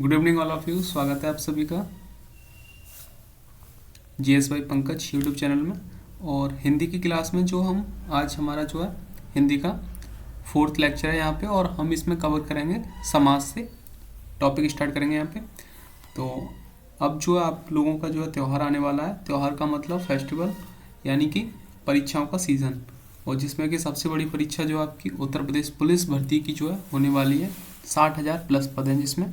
Good evening all of you. स्वागत है आप सभी का जीएस भाई पंकज यूट्यूब चैनल में। और हिंदी की क्लास में जो हम आज हमारा जो है हिंदी का 4th लेक्चर है यहाँ पे, और हम इसमें कवर करेंगे समाज से टॉपिक स्टार्ट करेंगे यहाँ पे। तो अब जो है आप लोगों का जो है त्यौहार आने वाला है। त्यौहार का मतलब फेस्टिवल, यानी कि परीक्षाओं का सीज़न, और जिसमें कि सबसे बड़ी परीक्षा जो आपकी उत्तर प्रदेश पुलिस भर्ती की जो है होने वाली है। 60,000 प्लस पद हैं जिसमें,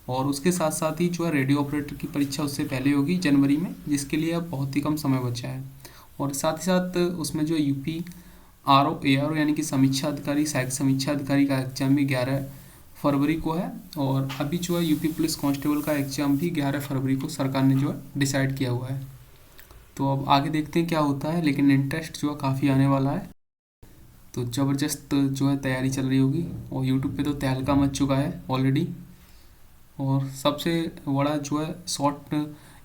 और उसके साथ साथ ही जो है रेडियो ऑपरेटर की परीक्षा उससे पहले होगी जनवरी में, जिसके लिए अब बहुत ही कम समय बचा है। और साथ ही साथ उसमें जो यूपी आरओ एआरओ यानी कि समीक्षा अधिकारी सहायक समीक्षा अधिकारी का एग्जाम भी 11 फरवरी को है। और अभी जो है यूपी पुलिस कांस्टेबल का एग्जाम भी 11 फरवरी को सरकार ने जो है डिसाइड किया हुआ है। तो अब आगे देखते हैं क्या होता है, लेकिन इंटरेस्ट जो है काफ़ी आने वाला है। तो ज़बरदस्त जो है तैयारी चल रही होगी, और यूट्यूब पे तो तहलका मच चुका है ऑलरेडी। और सबसे बड़ा जो है शॉर्ट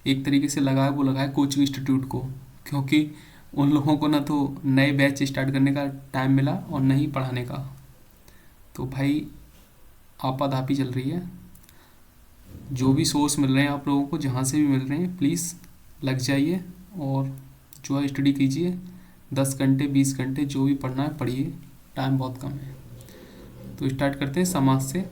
एक तरीके से लगा है, वो लगा है कोचिंग इंस्टीट्यूट को, क्योंकि उन लोगों को ना तो नए बैच स्टार्ट करने का टाइम मिला और न ही पढ़ाने का। तो भाई आपाधापी चल रही है। जो भी सोर्स मिल रहे हैं आप लोगों को, जहाँ से भी मिल रहे हैं, प्लीज़ लग जाइए और जो है स्टडी कीजिए। 10 घंटे 20 घंटे जो भी पढ़ना है पढ़िए, टाइम बहुत कम है। तो स्टार्ट करते हैं समाज से।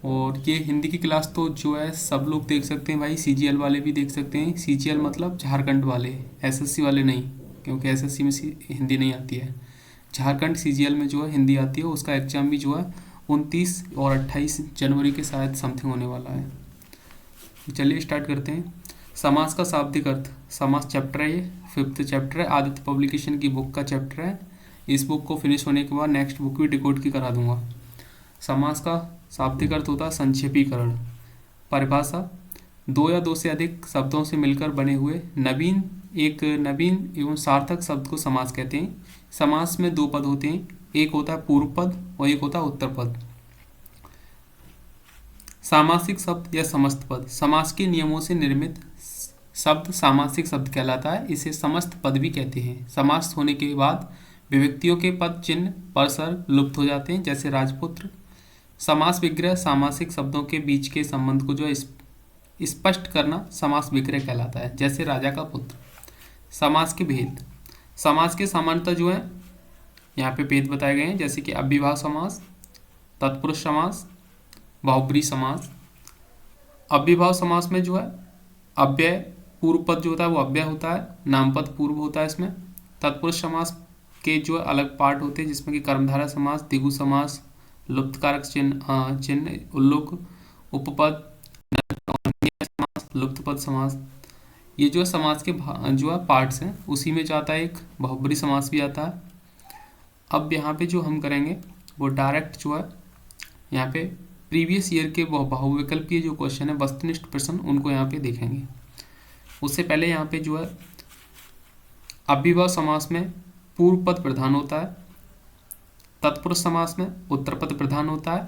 और ये हिंदी की क्लास तो जो है सब लोग देख सकते हैं भाई, सीजीएल वाले भी देख सकते हैं। सीजीएल मतलब झारखंड वाले, एसएससी वाले नहीं, क्योंकि एसएससी में हिंदी नहीं आती है। झारखंड सीजीएल में जो है हिंदी आती है। उसका एग्जाम भी जो है 29 और 28 जनवरी के शायद समथिंग होने वाला है। तो चलिए स्टार्ट करते हैं। समास का शाब्दिक अर्थ, समास चैप्टर है, ये 5th चैप्टर है, आदित्य पब्लिकेशन की बुक का चैप्टर है। इस बुक को फिनिश होने के बाद नेक्स्ट बुक भी डिकोड की करा दूंगा। समास का शाब्दिक अर्थ होता है संक्षेपीकरण। परिभाषा, दो या दो से अधिक शब्दों से मिलकर बने हुए एक नवीन एवं सार्थक शब्द को समास कहते हैं। समास में 2 पद होते हैं, एक होता है पूर्व पद और एक होता है उत्तर पद। सामासिक शब्द या समस्त पद, समास के नियमों से निर्मित शब्द सामासिक शब्द कहलाता है। इसे समस्त पद भी कहते हैं। समास होने के बाद विभक्तियों के पद चिन्ह परसर लुप्त हो जाते हैं, जैसे राजपुत्र। समास विग्रह, सामासिक शब्दों के बीच के संबंध को जो स्पष्ट करना समास विग्रह कहलाता है, जैसे राजा का पुत्र। समास के भेद, समास के सामान्यतः जो है यहाँ पे भेद बताए गए हैं, जैसे कि अव्ययभाव समास, तत्पुरुष समास, बहुब्रीहि समास। अव्ययभाव समास में जो है अव्यय पूर्व पद जो होता है वो अव्यय होता है, नामपद पूर्व होता है इसमें। तत्पुरुष समास के जो अलग पार्ट होते हैं, जिसमें कि कर्मधारय समास, द्विगु समास, लुप्तकारक चिन्ह उल्लुक, उपपद, लुप्त पद समास। ये जो है समास के जो है पार्ट्स हैं, उसी में जो आता है एक बहुब्रीहि समास भी आता है। अब यहाँ पे जो हम करेंगे वो डायरेक्ट जो है यहाँ पे प्रीवियस ईयर के बहुविकल्पीय जो क्वेश्चन है, वस्तुनिष्ठ प्रश्न, उनको यहाँ पे देखेंगे। उससे पहले यहाँ पे जो है अव्ययभाव समास में पूर्व पद प्रधान होता है, तत्पुरुष समास में उत्तर पद प्रधान होता है,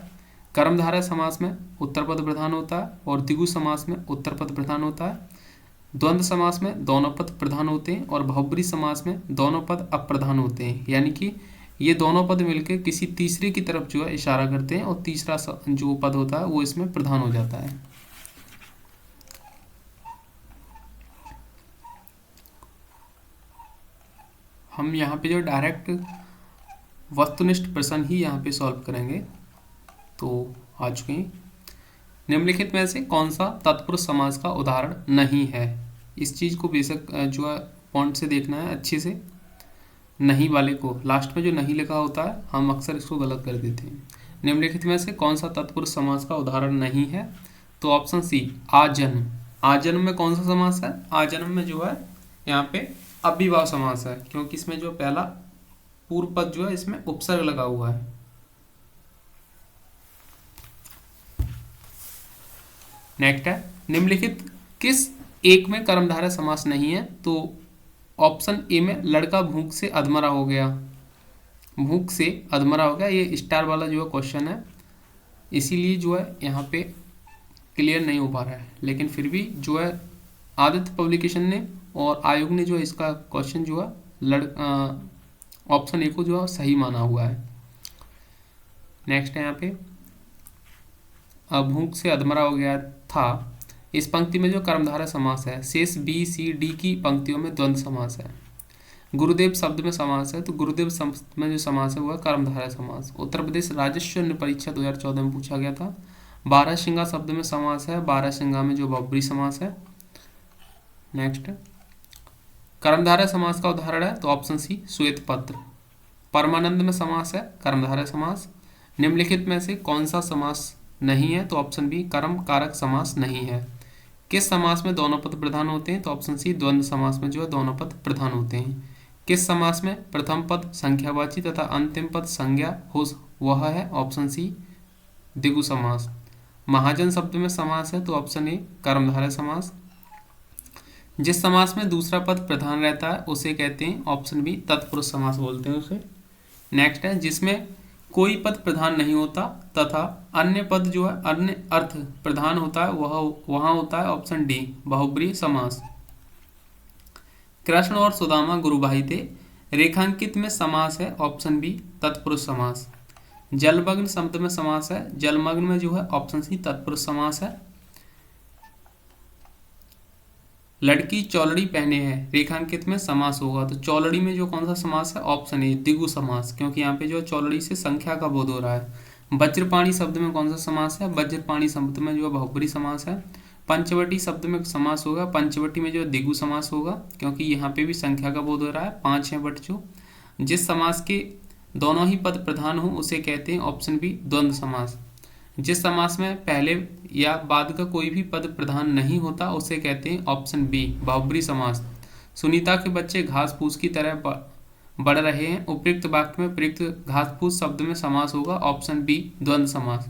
कर्मधारय समास में उत्तर पद प्रधान होता है, और द्विगु समास में उत्तर पद प्रधान होता है। द्वंद्व समास में दोनों पद प्रधान होते हैं, और बहुब्रीहि समास में दोनों पद अप्रधान होते हैं, यानी कि ये दोनों पद मिलकर किसी तीसरे की तरफ जो है इशारा करते हैं, और तीसरा जो पद होता है वो इसमें प्रधान हो जाता है। हम यहाँ पे जो डायरेक्ट वस्तुनिष्ठ प्रश्न ही यहाँ पे सॉल्व करेंगे। तो आ चुके हैं। निम्नलिखित में से कौन सा तत्पुरुष समास का उदाहरण नहीं है? इस चीज़ को बेशक जो है पॉइंट से देखना है अच्छे से। नहीं वाले को, लास्ट में जो नहीं लिखा होता है, हम अक्सर इसको गलत कर देते हैं। निम्नलिखित में से कौन सा तत्पुरुष समास का उदाहरण नहीं है? तो ऑप्शन सी, आजन्म। आजन्म में कौन सा समास है? आजन्म में जो है यहाँ पे अव्ययभाव समास है, क्योंकि इसमें जो पहला पूर्व पद जो है इसमें उपसर्ग लगा हुआ है। नेक्स्ट है, निम्नलिखित किस एक में कर्मधारय समास नहीं है? तो ऑप्शन ए में लड़का भूख से अधमरा हो गया। भूख से अधमरा हो गया, ये स्टार वाला जो है क्वेश्चन है, इसीलिए जो है यहाँ पे क्लियर नहीं हो पा रहा है। लेकिन फिर भी जो है आदित्य पब्लिकेशन ने और आयोग ने जो है इसका क्वेश्चन जो है ऑप्शन ए को जो है सही माना हुआ है। नेक्स्ट है यहाँ पे भूख से अधमरा हो गया था। इस पंक्ति में जो कर्मधारय समास है। शेष बी सी डी की पंक्तियों में द्वंद्व समास है। गुरुदेव शब्द में समास है, तो गुरुदेव शब्द में जो समास है वो है कर्मधारय समास। उत्तर प्रदेश राजस्व परीक्षा 2014 में पूछा गया था। बारहसिंगा शब्द में समास है। बारहसिंगा में जो बहुब्री समास है। नेक्स्ट, कर्मधारय समास का उदाहरण है तो ऑप्शन सी श्वेत पत्र। परमानंद में समास है कर्मधारय समास। निम्नलिखित में से कौन सा समास नहीं है, तो ऑप्शन बी कर्म कारक समास नहीं है। किस समास में दोनों पद प्रधान होते हैं, तो ऑप्शन सी द्वंद्व समास में जो है दोनों पद प्रधान होते हैं। किस समास में प्रथम पद संख्यावाची तथा अंतिम पद संज्ञा हो, वह है ऑप्शन सी द्विगु समास। महाजन शब्द में समास है तो ऑप्शन ए कर्मधारय समास। जिस समास में दूसरा पद प्रधान रहता है उसे कहते हैं ऑप्शन बी तत्पुरुष समास बोलते हैं उसे। नेक्स्ट है, जिसमें कोई पद प्रधान नहीं होता तथा अन्य पद जो है अन्य अर्थ प्रधान होता है वह वहां होता है ऑप्शन डी बहुब्रीहि समास। कृष्ण और सुदामा गुरु भाई थे। रेखांकित में समास है ऑप्शन बी तत्पुरुष समास। जलमग्न शब्द में समास है। जलमग्न में जो है ऑप्शन सी तत्पुरुष समास है। लड़की चौलड़ी पहने है, रेखांकित में समास होगा तो चौलड़ी में जो कौन सा समास है, ऑप्शन ए द्विगु समास, क्योंकि यहाँ पे जो चौलड़ी से संख्या का बोध हो रहा है। वज्रपाणी शब्द में कौन सा समास है, वज्रपाणी शब्द में जो है बहुब्री समास है। पंचवटी शब्द में समास होगा, पंचवटी में जो है द्विगु समास होगा, क्योंकि यहाँ पे भी संख्या का बोध हो रहा है, 5 है बट जो। जिस समास के दोनों ही पद प्रधान हो उसे कहते हैं ऑप्शन बी द्वंद्व समास। जिस समास में पहले या बाद का कोई भी पद प्रधान नहीं होता उसे कहते हैं ऑप्शन बी बहुब्री समास। सुनीता के बच्चे घास फूस की तरह बढ़ रहे हैं, उपयुक्त वाक्य में प्रयुक्त घास फूस शब्द में समास होगा ऑप्शन बी द्वंद्व समास।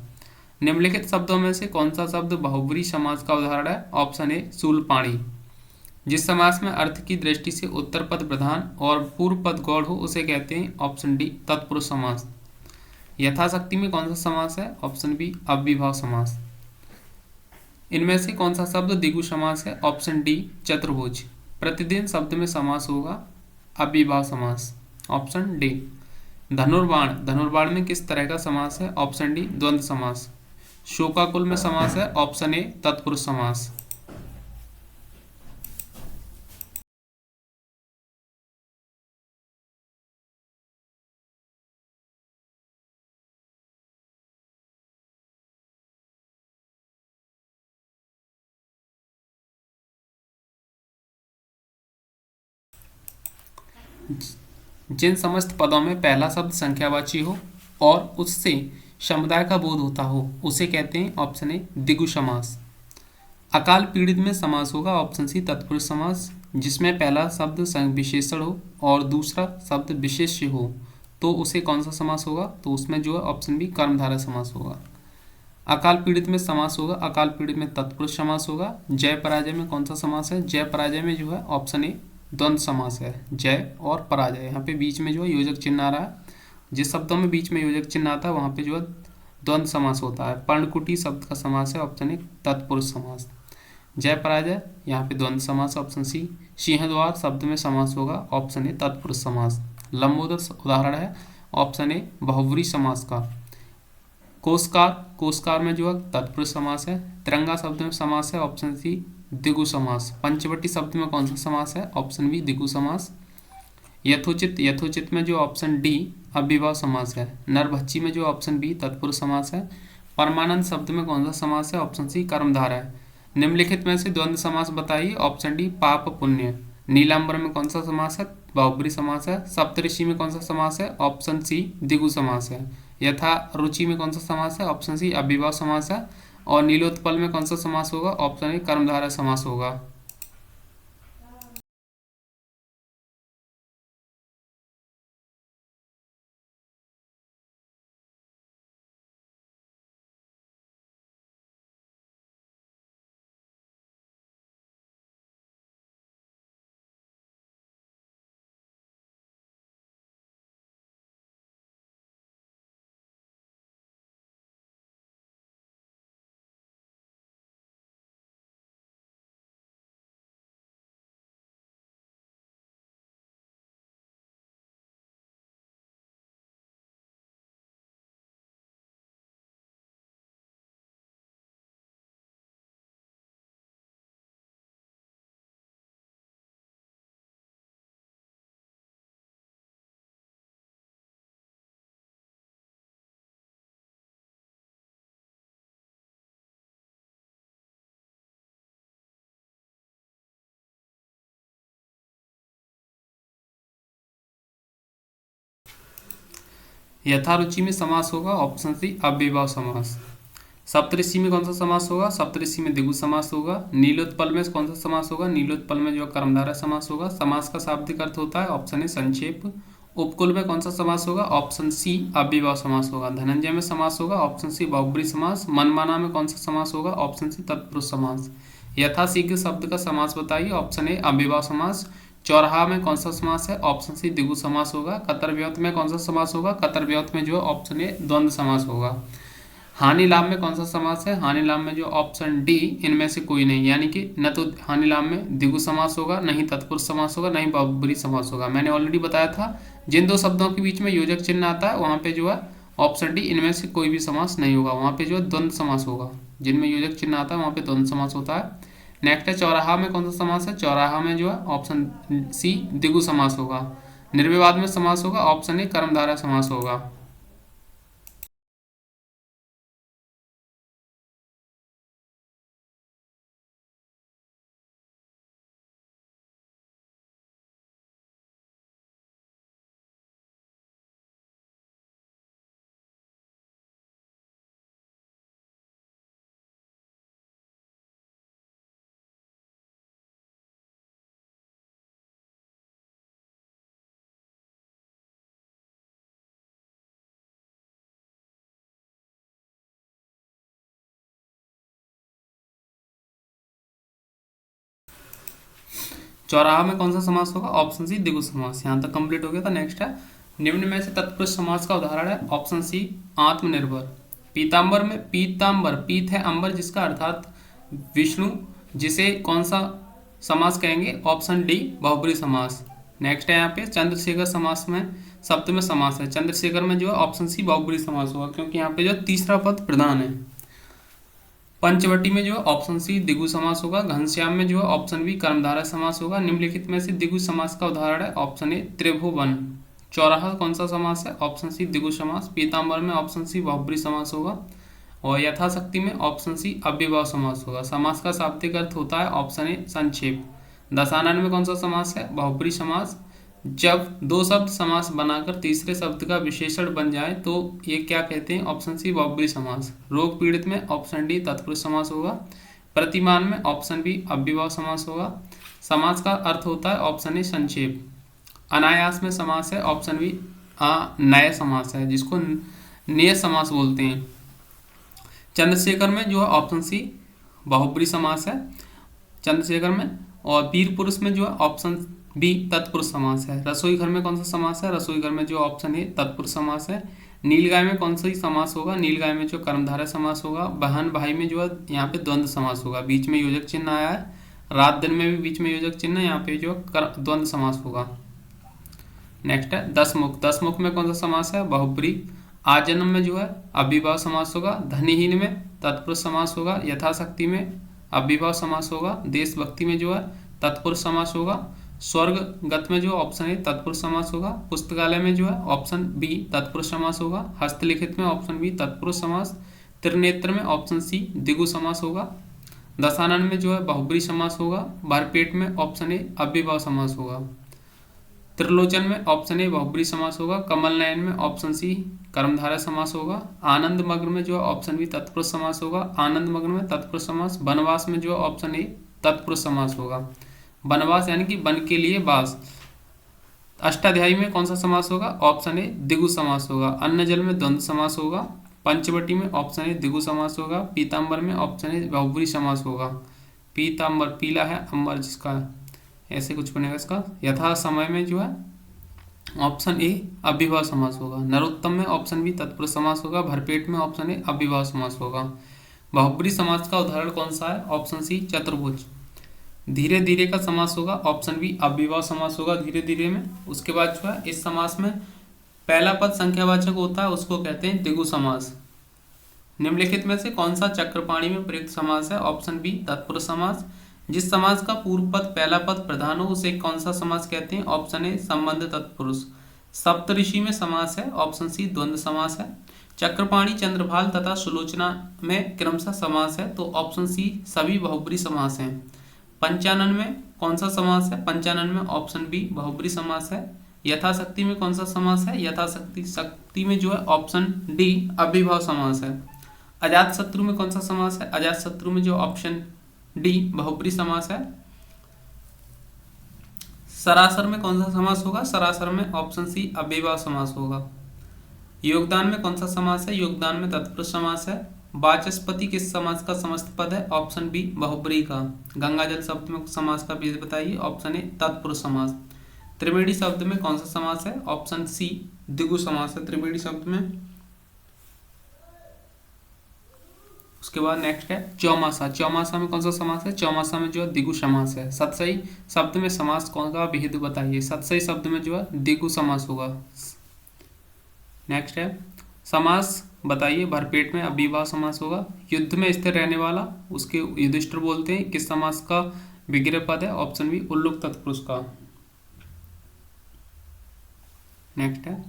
निम्नलिखित शब्दों में से कौन सा शब्द बहुब्री समास का उदाहरण है, ऑप्शन ए शूलपाणी। जिस समास में अर्थ की दृष्टि से उत्तर पद प्रधान और पूर्व पद गौड़ हो उसे कहते हैं ऑप्शन डी तत्पुरुष समास। यथाशक्ति में कौन सा समास है, ऑप्शन बी अव्ययभाव समास। इनमें से कौन सा शब्द द्विगु समास है, ऑप्शन डी चतुर्भुज। प्रतिदिन शब्द में समास होगा अव्ययभाव समास, ऑप्शन डी। धनुर्बाण, धनुर्बाण में किस तरह का समास है, ऑप्शन डी द्वंद्व समास। शोकाकुल में समास है, ऑप्शन ए तत्पुरुष समास। जिन समस्त पदों में पहला शब्द संख्यावाची हो और उससे समुदाय का बोध होता हो उसे कहते हैं ऑप्शन ए द्विगु समास। अकाल पीड़ित में समास होगा ऑप्शन सी तत्पुरुष समास। जिसमें पहला शब्द विशेषण हो और दूसरा शब्द विशेष्य हो तो उसे कौन सा समास होगा, तो उसमें जो है ऑप्शन बी कर्मधारय समास होगा। अकाल पीड़ित में समास होगा, अकाल पीड़ित में तत्पुरुष समास होगा। जय पराजय में कौन सा समास है, जय पराजय में जो है ऑप्शन ए द्वंद्व समास है, जय और पराजय। यहाँ पे बीच में जो है योजक चिन्ह आ रहा है, जिस शब्दों में बीच में योजक चिन्ह आता है वहाँ पे जो है द्वंद्व समास होता है। पर्णकुटी शब्द का समास है ऑप्शन ए तत्पुरुष समास। जय पराजय यहाँ पे द्वंद्व समास ऑप्शन सी। सिंहद्वार शब्द में समास होगा ऑप्शन ए तत्पुरुष समास। लंबोदर उदाहरण है ऑप्शन ए बहुब्री समास का। कोशकार, कोशकार में जो है तत्पुरुष समास है। तिरंगा शब्द में समास है ऑप्शन सी द्विगु समास। पंचवटी शब्द में कौन सा समास है, ऑप्शन बी द्विगु समास। यथोचित, यथोचित में जो ऑप्शन डी अव्ययभाव समास है। नरभक्षी में जो ऑप्शन बी तत्पुरुष समास है। परमानंद शब्द में कौन सा समास है, ऑप्शन सी कर्मधारय है। निम्नलिखित में से द्वंद्व समास बताइए, ऑप्शन डी पाप पुण्य। नीलांबर में कौन सा समास है, बहुब्री समास है। सप्तऋषि में कौन सा समास है, ऑप्शन सी द्विगु समास है। यथा रुचि में कौन सा समास है, ऑप्शन सी अव्ययभाव समास है। और नीलोत्पल में कौन सा समास होगा, ऑप्शन ए कर्मधारय समास होगा। यथारुचि में समास होगा ऑप्शन सी अव्ययभाव समास। सप्तऋषि में कौन सा समास होगा, सप्तऋषि में द्विगु समास होगा। नीलोत्पल में कौन सा समास होगा, नीलोत्पल में जो कर्मधारय समास होगा। समास का शाब्दिक अर्थ होता है ऑप्शन ए संक्षेप। उपकुल में कौन सा समास होगा, ऑप्शन सी अव्ययभाव समास होगा। धनंजय में समास होगा ऑप्शन सी बहुब्रीहि समास। मनमाना में कौन सा समास होगा, ऑप्शन सी तत्पुरुष समास। यथाशीघ्र शब्द का समास बताइए, ऑप्शन ए अव्ययभाव समास। चौराहा में कौन सा समास है, ऑप्शन सी द्विगु समास होगा। कतरव्यौत में कौन सा समास होगा, कतरव्यौत में जो है ऑप्शन ए द्वंद्व समास होगा। हानि लाभ में कौन सा समास है, हानि लाभ में जो ऑप्शन डी इनमें से कोई नहीं, यानी कि न तो हानि लाभ में द्विगु समास होगा, नहीं तत्पुरुष समास होगा, नहीं बहुब्रीहि समास होगा। मैंने ऑलरेडी बताया था जिन दो शब्दों के बीच में योजक चिन्ह आता है वहाँ पे जो है ऑप्शन डी इनमें से कोई भी समास नहीं होगा, वहाँ पे जो है द्वंद्व समास होगा। जिनमें योजक चिन्ह आता है वहाँ पे द्वंद्व समास होता है। नेक्स्ट है चौराहा में कौन सा समास है, चौराहा में जो है ऑप्शन सी द्विगु समास होगा। निर्विवाद में समास होगा ऑप्शन ए कर्मधारय समास होगा। चौराहा में कौन सा समास होगा, ऑप्शन सी द्विगु समास। यहाँ तक कंप्लीट हो गया था। नेक्स्ट है निम्न में से तत्पुरुष समास का उदाहरण है, ऑप्शन सी आत्मनिर्भर। पीताम्बर में पीताम्बर, पीत है अंबर जिसका अर्थात विष्णु, जिसे कौन सा समास कहेंगे, ऑप्शन डी बहुब्रीहि समास। नेक्स्ट है यहाँ पे चंद्रशेखर समास में सप्तमी समास है, चंद्रशेखर में जो है ऑप्शन सी बहुब्रीहि समास होगा क्योंकि यहाँ पे जो तीसरा पद प्रधान है। पंचवटी में जो है ऑप्शन सी द्विगु समास होगा। घनश्याम में जो है ऑप्शन बी कर्मधारय समास होगा। निम्नलिखित में से द्विगु समास का उदाहरण है, ऑप्शन ए त्रिभुवन। चौराहा कौन सा समास है, ऑप्शन सी द्विगु समास। पीताम्बर में ऑप्शन सी बहुब्रीहि समास होगा और यथाशक्ति में ऑप्शन सी अव्ययभाव समास होगा। समास का शाब्दिक अर्थ होता है ऑप्शन ए संक्षेप। दशानन में कौन सा समास है, बहुब्रीहि समास। जब दो शब्द समास बनाकर तीसरे शब्द का विशेषण बन जाए तो ये क्या कहते हैं, ऑप्शन सी बहुब्रीहि समास। रोग पीड़ित में ऑप्शन डी तत्पुरुष समास होगा। प्रतिमान में ऑप्शन बी अव्ययभाव समास होगा। समास का अर्थ होता है ऑप्शन ए संक्षेप। अनायास में समास है ऑप्शन बी नय समास है जिसको नेय समास बोलते हैं। चंद्रशेखर में जो है ऑप्शन सी बहुब्रीहि समास है चंद्रशेखर में। और वीर पुरुष में जो है ऑप्शन बी तत्पुरुष समास है। रसोई घर में कौन सा समास है, रसोई घर में जो ऑप्शन ए तत्पुरुष समास है। नीलगाय में कौन सा ही समास होगा, नीलगाय में जो कर्मधारय समास होगा। बहन भाई में जो है यहाँ पे द्वंद्व समास होगा, बीच में योजक चिन्ह आया है। रात दिन में भी बीच में योजक चिन्ह, यहाँ पे जो द्वंद्व समास होगा। नेक्स्ट है दसमुख, दसमुख में कौन सा समास है, बहुब्रीहि। आजन्म में जो है अव्ययभाव समास होगा। धनीहीन में तत्पुरुष समास होगा। यथाशक्ति में अव्ययभाव समास होगा। देशभक्ति में जो है तत्पुरुष समास होगा। स्वर्गगत में जो ऑप्शन है तत्पुरुष समास होगा। पुस्तकालय में जो है ऑप्शन बी तत्पुरुष समास होगा। हस्तलिखित में ऑप्शन बी तत्पुरुष समास। त्रिनेत्र में ऑप्शन सी द्विगु समास होगा। दशानन में जो है बहुब्रीहि समास होगा। भरपेट में ऑप्शन ए अव्ययभाव समास होगा। त्रिलोचन में ऑप्शन ए बहुब्रीहि समास होगा। कमल नयन में ऑप्शन सी कर्मधारय समास होगा। आनंद मग्न में जो है ऑप्शन बी तत्पुरुष समास होगा। आनंद मग्न में तत्पुरुष समास। वनवास में जो है ऑप्शन ए तत्पुरुष समास होगा। वनवास यानी कि वन के लिए वास। अष्टाध्यायी में कौन सा समास होगा, ऑप्शन ए द्विगु समास होगा। अन्न जल में द्वंद्व समास होगा। पंचवटी में ऑप्शन ए द्विगु समास होगा। पीताम्बर में ऑप्शन ए बहुब्रीहि समास होगा। पीताम्बर पीला है, अंबर जिसका ऐसे कुछ बनेगा इसका। यथा समय में जो है ऑप्शन ए अव्ययभाव समास होगा। नरोत्तम में ऑप्शन बी तत्पुरुष समास होगा। भरपेट में ऑप्शन ए अव्ययभाव समास होगा। बहुब्रीहि समास का उदाहरण कौन सा है, ऑप्शन सी चतुर्भुज। धीरे धीरे का समास होगा, ऑप्शन बी अव्ययभाव समास होगा धीरे धीरे में। उसके बाद जो है इस समास में पहला पद संख्यावाचक होता है, उसको कहते हैं द्विगु समास। निम्नलिखित में से कौन सा चक्रपाणी में प्रयुक्त समास है, ऑप्शन बी तत्पुरुष समास। जिस समास का पूर्व पद पहला पद प्रधान हो उसे कौन सा समास कहते हैं, ऑप्शन ए संबंध तत्पुरुष। सप्तऋषि में समास है, ऑप्शन सी द्वंद्व समास है। चक्रपाणी, चंद्रभाल तथा सुलोचना में क्रमशः समास है, तो ऑप्शन सी सभी बहुब्रीहि समास हैं। पंचानन में कौन सा समास है, पंचानन में ऑप्शन बी बहुब्रीहि समास है। यथाशक्ति में कौन सा समास है? यथाशक्ति में जो है ऑप्शन डी अव्ययीभाव समास है। अजातशत्रु में कौन सा समास है? अजातशत्रु में जो ऑप्शन डी बहुब्री समास है। सरासर में कौन सा समास होगा? सरासर में ऑप्शन सी अव्ययीभाव समास होगा। योगदान में कौन सा समास है? योगदान में तत्पुरुष समास है। वाचस्पति किस समास का समस्त पद है? ऑप्शन बी बहुब्री का। गंगाजल शब्द में समास का भेद बताइए। ऑप्शन ए तत्पुरुष समास। त्रिवेणी शब्द में कौन सा समास है? ऑप्शन सी द्विगु समास है त्रिवेणी शब्द में। उसके बाद नेक्स्ट है चौमासा। चौमासा में कौन सा समास है? चौमासा में जो है द्विगु समास है। सतसई शब्द में समास कौन का भेद बताइए। सतसई शब्द में जो है द्विगु समास होगा। नेक्स्ट है समास बताइए। भरपेट में अव्ययीभाव समास होगा। युद्ध में स्थिर रहने वाला, उसके युधिष्ठिर बोलते हैं, किस समास का विग्रह पद है? ऑप्शन बी उल्लुक तत्पुरुष का। नेक्स्ट है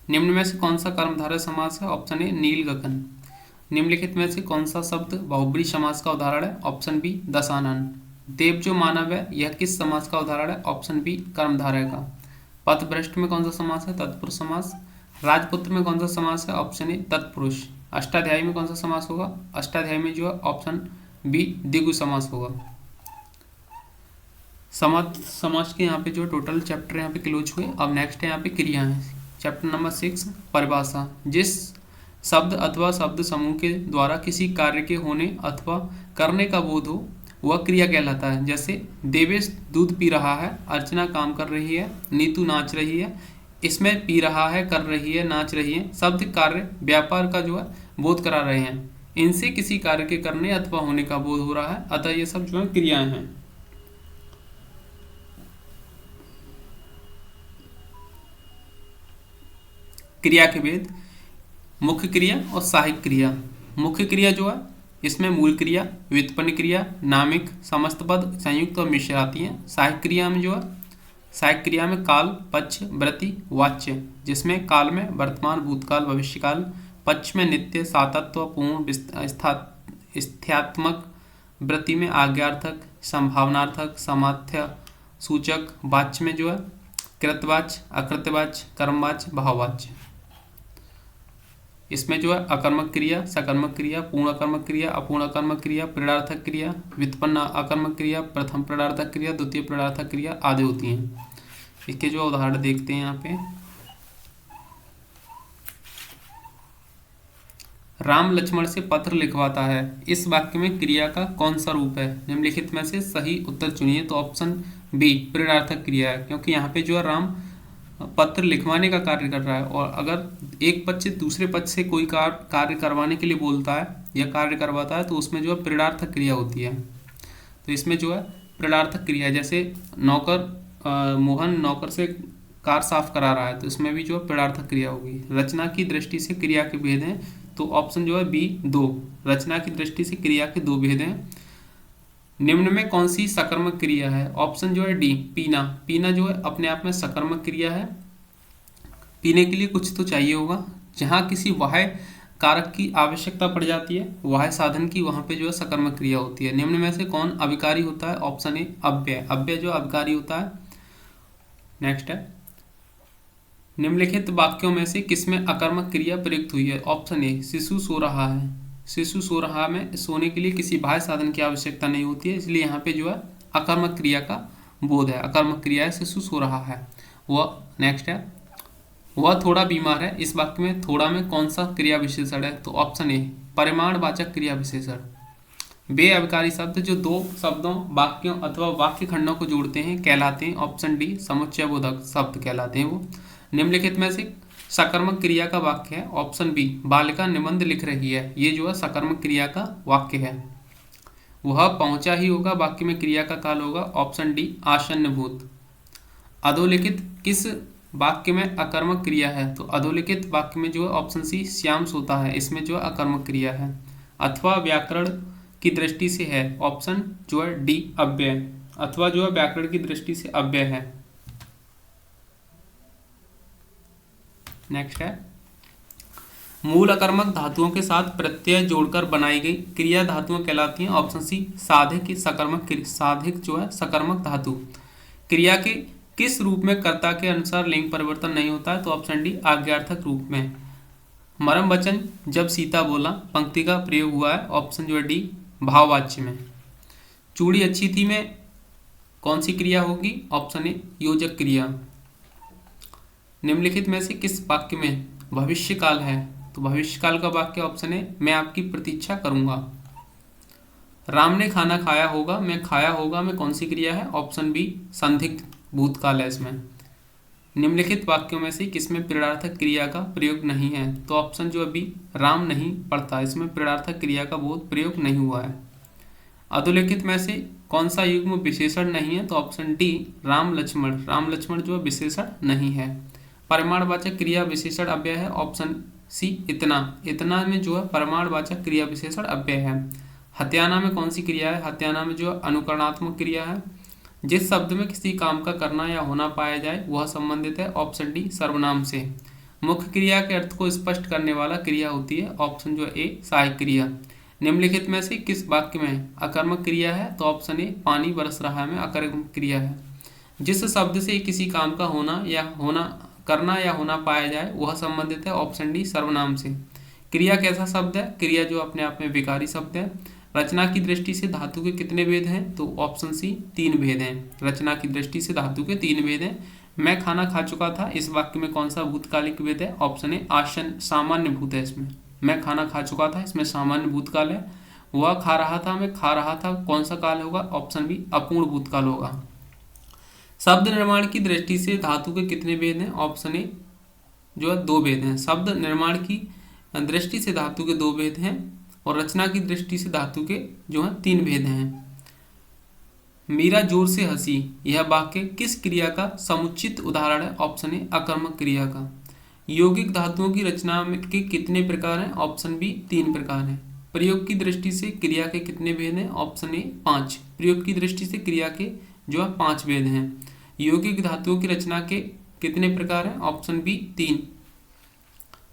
निम्न में से कौन सा कर्मधारय समास है? ऑप्शन ए नील गगन। निम्नलिखित में से कौन सा शब्द बहुब्री समास का उदाहरण है? Option B Dashanan. देव जो मानव है यह किस समास का उदाहरण है? ऑप्शन बी कर्मधारय का। पथभ्रष्ट में कौन सा समास है? तत्पुरुष समास। राजपुत्र में कौन सा समास है? ऑप्शन ए तत्पुरुष। अष्टाध्यायी में कौन सा समास होगा? अष्टाध्यायी में जो है ऑप्शन बी द्विगु समास होगा। समाज के यहाँ पे जो टोटल चैप्टर यहाँ पे क्लोज हुए। अब नेक्स्ट है यहाँ पे क्रिया है। चैप्टर नंबर 6 परिभाषा। जिस शब्द अथवा शब्द समूह के द्वारा किसी कार्य के होने अथवा करने का बोध हो वह क्रिया कहलाता है। जैसे देवेश दूध पी रहा है, अर्चना काम कर रही है, नीतू नाच रही है। इसमें पी रहा है, कर रही है, नाच रही है शब्द कार्य व्यापार का जो है बोध करा रहे हैं। इनसे किसी कार्य के करने अथवा होने का बोध हो रहा है, अतः ये सब जो है क्रियाएं हैं। क्रिया के भेद। मुख्य क्रिया और सहायक क्रिया। मुख्य क्रिया जो है इसमें मूल क्रिया, व्युत्पन्न क्रिया, नामिक, समस्त पद, संयुक्त और मिश्र आती हैं। सहायक क्रिया में जो है सहायक क्रिया में काल, पक्ष, वृत्ति, वाच्य, जिसमें काल में वर्तमान, भूतकाल, भविष्यकाल, पक्ष में नित्य, सातत्व, पूर्ण, स्थित्यात्मक, वृत्ति में आज्ञार्थक, संभावनार्थक, सामर्थ्य सूचक, वाच्य में जो है कृतवाच्य, अकृतवाच्य, कर्मवाच्य, भाववाच्य। इसमें जो है अकर्मक क्रिया, सकर्मक क्रिया, पूर्ण अकर्मक क्रिया, अपूर्ण अकर्मक क्रिया, प्रेरणार्थक क्रिया, व्युत्पन्न अकर्मक क्रिया, प्रथम प्रेरणार्थक क्रिया, द्वितीय प्रेरणार्थक क्रिया आदि होती हैं। इसके जो उदाहरण देखते हैं यहाँ पे। राम लक्ष्मण से पत्र लिखवाता है। इस वाक्य में क्रिया का कौन सा रूप है? निम्नलिखित में से सही उत्तर चुनिए। तो ऑप्शन बी प्रेरणार्थक क्रिया है, क्योंकि यहाँ पे जो है राम पत्र लिखवाने का कार्य कर रहा है और अगर एक पक्ष दूसरे पक्ष से कोई कार्य करवाने के लिए बोलता है या कार्य करवाता है तो उसमें जो है प्रेरणार्थक क्रिया होती है। तो इसमें जो है प्रेरणार्थक क्रिया, जैसे मोहन नौकर से कार साफ करा रहा है तो इसमें भी जो है प्रेरणार्थक क्रिया होगी। रचना की दृष्टि से क्रिया के भेद हैं, तो ऑप्शन जो है बी 2। रचना की दृष्टि से क्रिया के 2 भेद हैं। निम्न में कौन सी सकर्मक क्रिया है? ऑप्शन जो है डी पीना। पीना जो है अपने आप में सकर्मक क्रिया है। पीने के लिए कुछ तो चाहिए होगा। जहाँ किसी वाह्य कारक की आवश्यकता पड़ जाती है, वाह्य साधन की, वहाँ पे जो है सकर्मक क्रिया होती है। निम्न में से कौन अविकारी होता है? ऑप्शन ए अव्यय। अव्यय जो अविकारी होता है। नेक्स्ट है निम्नलिखित वाक्यों में से किसमें अकर्मक क्रिया प्रयुक्त हुई है? ऑप्शन ए शिशु सो रहा है। शिशु सो रहा में सोने के लिए किसी बाह्य साधन की आवश्यकता नहीं होती है, इसलिए यहाँ पे जो है अकर्मक क्रिया का बोध है। अकर्मक क्रिया है शिशु सो रहा है। वह नेक्स्ट है वह थोड़ा बीमार है। इस वाक्य में थोड़ा में कौन सा क्रिया विशेषण है? तो ऑप्शन ए परिमाणवाचक क्रिया विशेषण। वे अविकारी शब्द जो 2 शब्दों, वाक्यों अथवा वाक्य खंडों को जोड़ते हैं कहलाते हैं। ऑप्शन डी समुच्चयबोधक शब्द कहलाते हैं वो। निम्नलिखित में से सकर्मक क्रिया का वाक्य है। ऑप्शन बी बालिका निबंध लिख रही है। ये जो है सकर्मक क्रिया का वाक्य है। वह पहुंचा ही होगा वाक्य में क्रिया का काल होगा। Option D आसन्नभूत। अधोलिखित किस वाक्य में अकर्मक क्रिया है? तो अधोलिखित वाक्य में जो है ऑप्शन सी श्याम सोता है, इसमें जो है अकर्मक क्रिया है। अथवा व्याकरण की दृष्टि से है। ऑप्शन जो है डी अव्यय। अथवा जो है व्याकरण की दृष्टि से अव्यय है। नेक्स्ट है मूल अकर्मक धातुओं के साथ प्रत्यय जोड़कर बनाई गई क्रिया धातुओं कहलाती हैं। ऑप्शन सी साधिक सकर्मक। साधिक जो है सकर्मक धातु। क्रिया के किस रूप में कर्ता के अनुसार लिंग परिवर्तन नहीं होता है? तो ऑप्शन डी आज्ञार्थक रूप में। मरम वचन जब सीता बोला पंक्ति का प्रयोग हुआ है, ऑप्शन जो है डी भाववाच्य में। चूड़ी अच्छी थी में कौन सी क्रिया होगी? ऑप्शन ए योजक क्रिया। निम्नलिखित में से किस वाक्य में भविष्य काल है? तो भविष्य काल का वाक्य ऑप्शन ए मैं आपकी प्रतीक्षा करूंगा। राम ने खाना खाया होगा में खाया होगा में कौन सी क्रिया है? ऑप्शन बी संदिग्ध भूतकाल है इसमें। निम्नलिखित वाक्यों में से किसमें प्रेरणार्थक क्रिया का प्रयोग नहीं है? तो ऑप्शन जो अभी राम नहीं पढ़ता, इसमें प्रेरणार्थक क्रिया का बोध प्रयोग नहीं हुआ है। अधोलिखित में से कौन सा युग्म विशेषण नहीं है? तो ऑप्शन डी राम लक्ष्मण। राम लक्ष्मण जो है विशेषण नहीं है। परिमाणवाचक क्रिया विशेषण अव्यय है, ऑप्शन सी इतना। इतना में जो है परिमाणवाचक क्रिया विशेषण अव्यय है। हत्याना में कौन सी क्रिया है? हत्याना में जो है अनुकरणात्मक क्रिया है। जिस शब्द में किसी काम का करना या होना पाया जाए वह संबंधित है, ऑप्शन डी सर्वनाम से। मुख्य क्रिया के अर्थ को स्पष्ट करने वाला क्रिया होती है, ऑप्शन जो है ए सहायक क्रिया। निम्नलिखित में से किस वाक्य में अकर्मक क्रिया है? तो ऑप्शन ए पानी बरस रहा है में अकर्मक क्रिया है। जिस शब्द से किसी काम का करना या होना पाया जाए वह संबंधित है, ऑप्शन डी सर्वनाम से। क्रिया कैसा शब्द है? क्रिया जो अपने आप में विकारी शब्द है। रचना की दृष्टि से धातु के कितने भेद हैं? तो ऑप्शन सी 3 भेद हैं। रचना की दृष्टि से धातु के 3 भेद हैं। मैं खाना खा चुका था इस वाक्य में कौन सा भूतकालिक भेद है? ऑप्शन ए आसन सामान्य भूत है इसमें। मैं खाना खा चुका था इसमें सामान्य भूतकाल है। वह खा रहा था मैं खा रहा था कौन सा काल होगा? ऑप्शन बी अपूर्ण भूतकाल होगा। शब्द निर्माण की दृष्टि से धातु के कितने भेद हैं? ऑप्शन ए जो है 2 भेद हैं। शब्द निर्माण की दृष्टि से धातु के 2 भेद हैं और रचना की दृष्टि से धातु के जो है 3 भेद हैं। मीरा जोर से हंसी यह वाक्य किस क्रिया का समुचित उदाहरण है? ऑप्शन ए अकर्मक क्रिया का। यौगिक धातुओं की रचना के कितने प्रकार हैं? ऑप्शन बी 3 प्रकार हैं। प्रयोग की दृष्टि से क्रिया के कितने भेद हैं? Option A 5। प्रयोग की दृष्टि से क्रिया के जो है 5 भेद हैं। यौगिक धातुओं की रचना के कितने प्रकार हैं? Option B 3।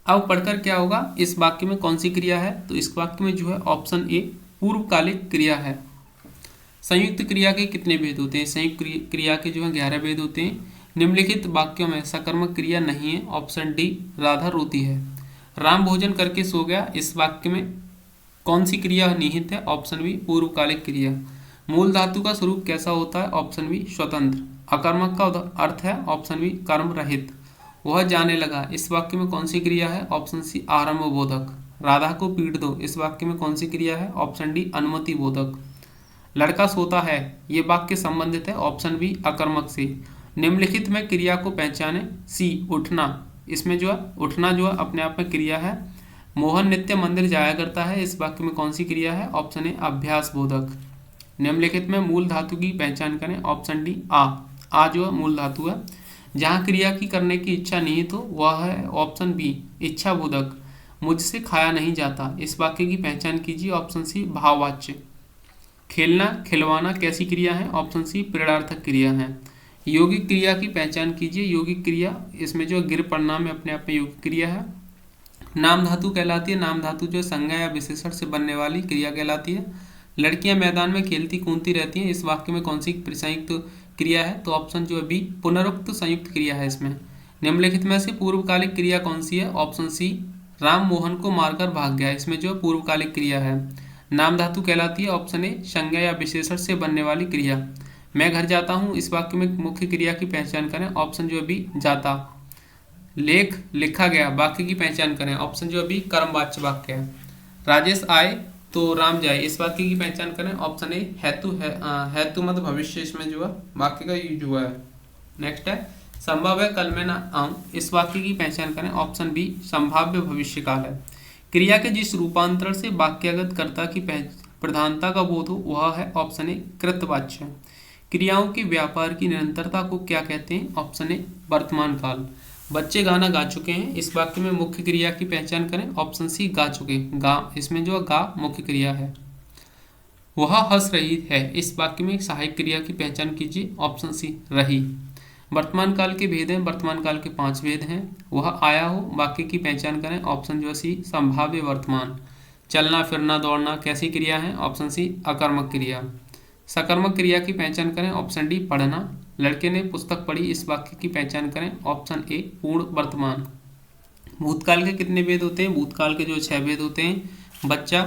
अब पढ़कर क्या होगा? इस वाक्य में कौन सी क्रिया है? तो इस वाक्य में जो है ऑप्शन ए पूर्वकालिक क्रिया है। संयुक्त क्रिया के कितने भेद होते हैं? संयुक्त क्रिया के जो है 11 भेद होते हैं। निम्नलिखित वाक्यों में सकर्मक क्रिया नहीं है, ऑप्शन डी राधा रोती है। राम भोजन करके सो गया इस वाक्य में कौन सी क्रिया निहित है? ऑप्शन बी पूर्वकालिक क्रिया। मूल धातु का स्वरूप कैसा होता है? ऑप्शन बी स्वतंत्र। अकर्मक का अर्थ है, ऑप्शन बी कर्म रहित। वह जाने लगा इस वाक्य में कौन सी क्रिया है? ऑप्शन सी आरंभ बोधक। राधा को पीट दो इस वाक्य में कौन सी क्रिया है? ऑप्शन डी अनुमति बोधक। लड़का सोता है ये वाक्य संबंधित है, ऑप्शन बी अकर्मक से। निम्नलिखित में क्रिया को पहचाने। सी उठना, इसमें जो है उठना जो है अपने आप में क्रिया है। मोहन नित्य मंदिर जाया करता है इस वाक्य में कौन सी क्रिया है? ऑप्शन ए अभ्यास बोधक। निम्नलिखित में मूल धातु की पहचान करें, ऑप्शन डी आ जो है मूल धातु है। जहाँ क्रिया की करने की इच्छा निहित हो वह है, ऑप्शन बी इच्छा बोधक। मुझसे खाया नहीं जाता इस वाक्य की पहचान कीजिए, ऑप्शन सी भाववाच्य। खेलना खिलवाना कैसी क्रिया है? ऑप्शन सी प्रेरणार्थक क्रिया है। यौगिक क्रिया की पहचान कीजिए। यौगिक क्रिया इसमें जो गिर पड़ना में अपने आप में यौगिक क्रिया है। नाम धातु कहलाती है। नाम धातु जो संज्ञा या विशेषण से बनने वाली क्रिया कहलाती है। लड़कियां मैदान में खेलती कूदती रहती हैं इस वाक्य में कौन सी संयुक्त क्रिया है? तो ऑप्शन जो है बी पुनरुक्त संयुक्त क्रिया है इसमें। निम्नलिखित में से पूर्वकालिक क्रिया कौन सी है? ऑप्शन सी राम मोहन को मारकर भाग गया, इसमें जो पूर्वकालिक क्रिया है। नाम धातु कहलाती है, ऑप्शन ए संज्ञा या विशेषण से बनने वाली क्रिया। मैं घर जाता हूँ इस वाक्य में मुख्य क्रिया की पहचान करें, ऑप्शन जो बी जाता। लेख लिखा गया वाक्य की पहचान करें, ऑप्शन जो बी कर्मवाच्य वाक्य है। राजेश आए तो राम जाए इस वाक्य की पहचान करें, ऑप्शन ए हेतु मत भविष्य इसमें जो है वाक्य का यूज हुआ है। नेक्स्ट है संभव है कल मैं ना आऊं इस वाक्य की पहचान करें, ऑप्शन बी संभाव्य भविष्य काल है। क्रिया के जिस रूपांतरण से वाक्यगत कर्ता की प्रधानता का बोध हो वह है, ऑप्शन ए कृतवाच्य। क्रियाओं के व्यापार की निरंतरता को क्या कहते हैं? ऑप्शन ए वर्तमान काल। बच्चे गाना गा चुके हैं इस वाक्य में मुख्य क्रिया की पहचान करें, ऑप्शन सी गा चुके। गा इसमें जो गा मुख्य क्रिया है। वह हंस रही है इस वाक्य में सहायक क्रिया की पहचान कीजिए, ऑप्शन सी रही। वर्तमान काल के भेद हैं, वर्तमान काल के 5 भेद हैं। वह आया हो वाक्य की पहचान करें, ऑप्शन जो सी संभाव्य वर्तमान। चलना फिरना दौड़ना कैसी क्रिया है? ऑप्शन सी अकर्मक क्रिया। सकर्मक क्रिया की पहचान करें, ऑप्शन डी पढ़ना। लड़के ने पुस्तक पढ़ी, इस वाक्य की पहचान करें। ऑप्शन ए पूर्ण वर्तमान। भूतकाल के कितने भेद होते हैं? भूतकाल के जो 6 भेद होते हैं। बच्चा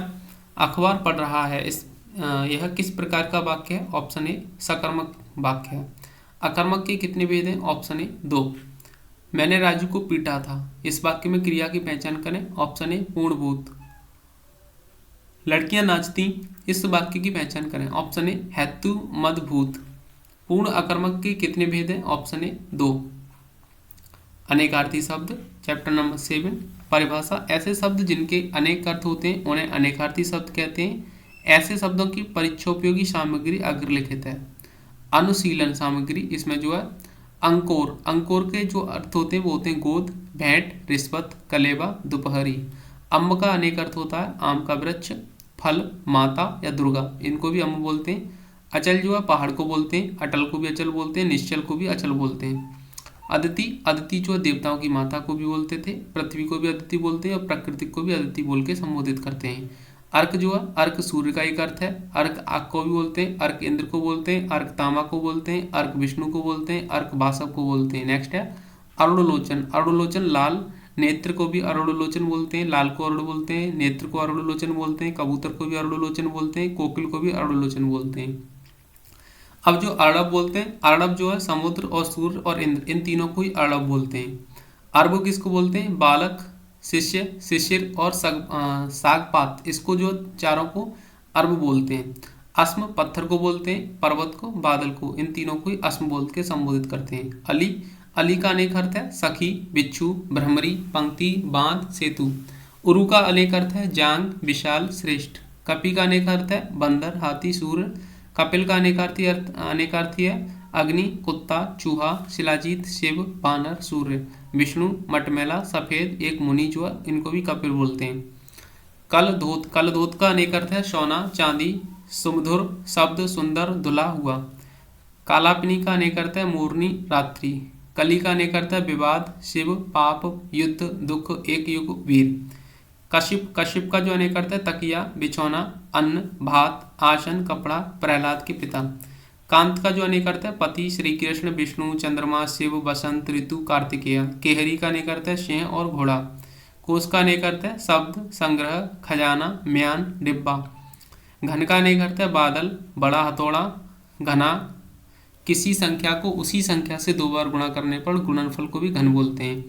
अखबार पढ़ रहा है, यह किस प्रकार का वाक्य है? ऑप्शन ए सकर्मक वाक्य है। अकर्मक के कितने भेद हैं? Option A 2। मैंने राजू को पीटा था, इस वाक्य में क्रिया की पहचान करें। ऑप्शन ए पूर्णभूत। लड़कियां नाचती, इस वाक्य की पहचान करें। ऑप्शन ए हेतु मदभूत। पूर्ण अकर्मक के कितने भेद हैं? Option A 2। अनेकार्थी शब्द, चैप्टर नंबर 7। परिभाषा, ऐसे शब्द जिनके अनेक अर्थ होते हैं उन्हें अनेकार्थी शब्द कहते हैं। ऐसे शब्दों की परीक्षोपयोगी सामग्री अग्रलिखित है। अनुशीलन सामग्री, इसमें जो है अंकोर, अंकोर के जो अर्थ होते हैं वो होते हैं गोद, भेंट, रिश्वत, कलेवा, दोपहरी। अम्ब का अनेक अर्थ होता है, आम का वृक्ष, फल, माता या दुर्गा, इनको भी अम्ब बोलते हैं। अचल जो है पहाड़ को बोलते हैं, अटल को भी अचल बोलते हैं, निश्चल को भी अचल बोलते हैं। अदिति, अदिति जो है देवताओं की माता को भी बोलते थे। पृथ्वी को भी अदिति बोलते हैं और प्रकृति को भी अदिति बोल के संबोधित करते हैं। अर्क जो है, अर्क सूर्य का एक अर्थ है। अर्क आग को भी बोलते हैं, अर्क इंद्र को बोलते हैं, अर्क तामा को बोलते हैं, अर्क विष्णु को बोलते हैं, अर्क वासव को बोलते हैं। नेक्स्ट है अरुणलोचन। अरुणलोचन, लाल नेत्र को भी अरुणलोचन बोलते हैं, लाल को अरुण बोलते हैं, नेत्र को अरुणलोचन बोलते हैं, कबूतर को भी अरुणलोचन बोलते हैं, कोकिल को भी अरुणलोचन बोलते हैं। अब जो अर्णव बोलते हैं, अर्णव जो है समुद्र और सूर्य और इंद्र, इन तीनों को ही अर्णव बोलते हैं। अर्व किसको बोलते हैं? बालक, शिष्य, शिशिर और सागपात, इसको जो चारों को अर्व बोलते हैं। अस्म पत्थर को बोलते हैं, पर्वत को, बादल को, इन तीनों को ही अस्म बोल के संबोधित करते हैं। अली, अली का अनेक अर्थ है, सखी, बिच्छू, भ्रमरी, पंक्ति, बांध, सेतु। उरु का अनेक अर्थ है, जांग, विशाल, श्रेष्ठ। कपि का अनेक अर्थ है, बंदर, हाथी, सूर्य। कपिल का अनेकार्थी है, अग्नि, कुत्ता, चूहा, शिलाजीत, शिव, बानर, सूर्य। विष्णु, मटमैला, सफेद, एक मुनि जो है, इनको भी कपिल बोलते हैं। कलधोत, कलधोत का अनेक अर्थ है, सोना, चांदी, सुमधुर, शब्द, सुंदर, धुला हुआ। कालापनी का अनेक अर्थ है, मोरनी, रात्रि। कली का अनेक अर्थ है, विवाद, शिव, पाप, युद्ध, दुख, एक युग, वीर। कशिप, कशिप का जो अनेक अर्थ है, तकिया, बिछौना, अन्न, भात, आसन, कपड़ा, प्रहलाद के पिता। कांत का जो अनेक अर्थ है, पति, श्री कृष्ण, विष्णु, चंद्रमा, शिव, बसंत ऋतु, कार्तिकेय। केहरी का अनेक अर्थ है, सिंह और घोड़ा। कोश का अनेक अर्थ है, शब्द, संग्रह, खजाना, म्यान, डिब्बा। घन का अनेक अर्थ है, बादल, बड़ा हथौड़ा, घना। किसी संख्या को उसी संख्या से 2 बार गुणा करने पर गुणनफल को भी घन बोलते हैं।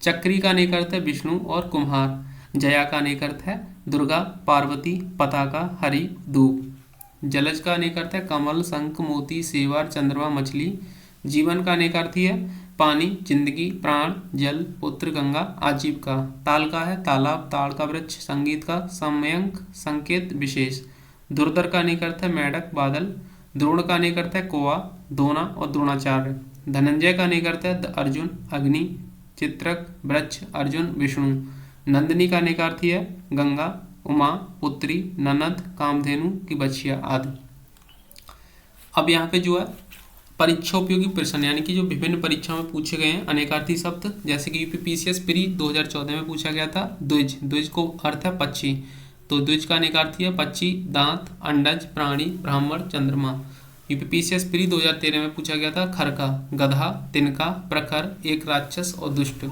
चक्री का अनेक अर्थ है, विष्णु और कुम्हार। जया का अनेक अर्थ है, दुर्गा, पार्वती, पताका, हरि, धूप। जलज का अनेक अर्थ है, कमल, शंख, मोती, सेवार, चंद्रमा, मछली। जीवन का अनेकार्थी है, पानी, जिंदगी, प्राण, जल, पुत्र, गंगा, आजीविका। ताल का है, तालाब, ताड़ का वृक्ष, संगीत का, समयंक, संकेत, विशेष। दुर्धर का अनेक अर्थ है, मेढक, बादल। द्रोण का अनेक अर्थ है, कोआ, दोना और द्रोणाचार्य। धनंजय का अनेक अर्थ है, अर्जुन, अग्नि, चित्रक, वृक्ष, अर्जुन, विष्णु। नंदिनी का अनेकार्थी है, गंगा, उमा, पुत्री, ननद, कामधेनु की बछिया आदि। अब यहाँ पे जो है परीक्षोपयोगी प्रश्न, यानी कि जो विभिन्न परीक्षाओं में पूछे गए हैं अनेकार्थी शब्द, जैसे कि यूपीपीसीएस प्री 2014 में पूछा गया था द्विज। द्विज को अर्थ है पक्षी, तो द्विज का अनेकार्थी है पक्षी, दांत, अंडज, प्राणी, ब्राह्मण, चंद्रमा। यूपीपीसीएस प्री 2013 में पूछा गया था खरका, गधा, तिनका, प्रखर, एक राक्षस और दुष्ट।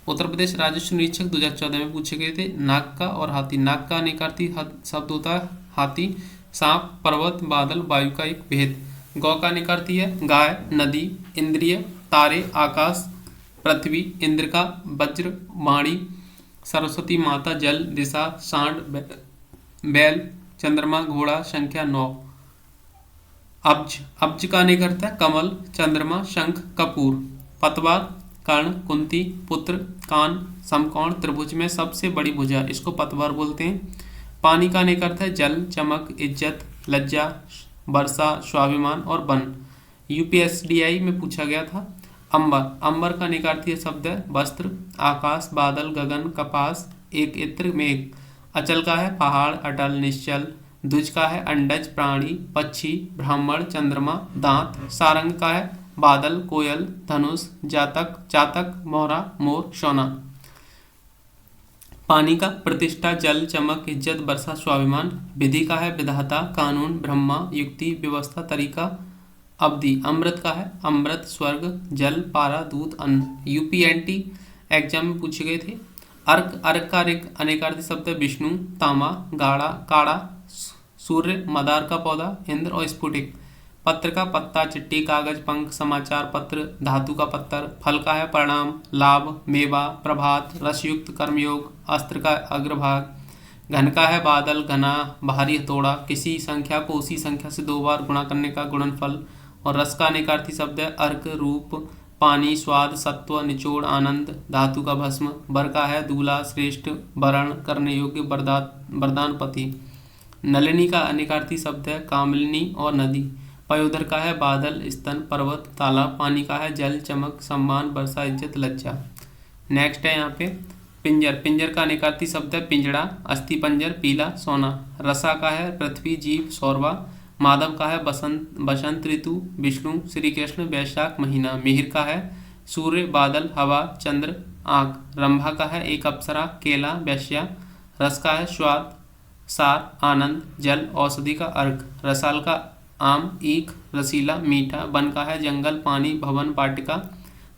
उत्तर प्रदेश राजस्व निरीक्षक 2014 में पूछे गए थे नाग का और हाथी। नाग का अनेकार्थी शब्द होता है हाथी, सांप, पर्वत, बादल, वायु का एक भेद। गौ का अनेकार्थी है गाय, नदी, इंद्रिय, तारे, आकाश, पृथ्वी। इंद्र का वज्र, वाणी, सरस्वती माता, जल, दिशा, सांड, बैल, चंद्रमा, घोड़ा, संख्या 9। अब्ज, अब्ज का अनेकार्थ है कमल, चंद्रमा, शंख, कपूर। पतवार, कर्ण, कुंती, पुत्र, कान, समकोण, त्रिभुज में सबसे बड़ी भुजा, इसको पतवार बोलते हैं। पानी का अनेक अर्थ है जल, चमक, इज्जत, लज्जा, वर्षा, स्वाभिमान और वन। यूपीएसडीआई में पूछा गया था अंबर। अंबर का अनेकार्थी शब्द है वस्त्र, आकाश, बादल, गगन, कपास, एक इत्र, मेघ। अचल का है पहाड़, अटल, निश्चल। द्विज का है अंडज, प्राणी, पक्षी, ब्राह्मण, चंद्रमा, दांत। सारंग का है बादल, कोयल, धनुष, जातक, चातक, मोहरा, मोर, सोना। पानी का प्रतिष्ठा, जल, चमक, इज्जत, वर्षा, स्वाभिमान। विधि का है विधाता, कानून, ब्रह्मा, युक्ति, व्यवस्था, तरीका, अवधि अमृत का है अमृत, स्वर्ग, जल, पारा, दूध, अन्न। यूपीएनटी एग्जाम में पूछे गए थे। अर्क, अर्क का अनेकार्थी शब्द है विष्णु, तामा, गाढ़ा, काड़ा, सूर्य, मदार का पौधा, इंद्र और स्फुटिक। पत्र का पत्ता, चिट्ठी, कागज, पंख, समाचार पत्र, धातु का पत्थर। फल का है परिणाम, लाभ, मेवा, प्रभात, रसयुक्त, कर्मयोग, अस्त्र का अग्रभाग। घन का है बादल, घना, भारी, हथौड़ा। किसी संख्या को उसी संख्या से 2 बार गुणा करने का गुणनफल। और रस का अनेकार्थी शब्द है अर्क, रूप, पानी, स्वाद, सत्व, निचोड़, आनंद, धातु का भस्म। वर का है दूल्हा, श्रेष्ठ, वरण, करने योग्य, वरदान, पति। नलिनी का अनेकार्थी शब्द है कामिनी और नदी। पयोधर का है बादल, स्तन, पर्वत, तालाब। पानी का है जल, चमक, सम्मान, वर्षा, इज्जत, लज्जा। नेक्स्ट है यहाँ पे पिंजर। पिंजर का अनेकार्थी शब्द है पिंजड़ा, अस्थि पंजर, पीला, सोना। रसा का है पृथ्वी, जीव, सौरवा। माधव का है बसंत ऋतु, विष्णु, श्री कृष्ण, वैशाख महीना। मिहिर का है सूर्य, बादल, हवा, चंद्र, आँख। रंभा का है एक अप्सरा, केला, वैश्या। रस का है स्वाद, सार, आनंद, जल, औषधि का अर्क। रसाल का आम, ईख, रसीला, मीठा। वन का है जंगल, पानी, भवन, वाटिका।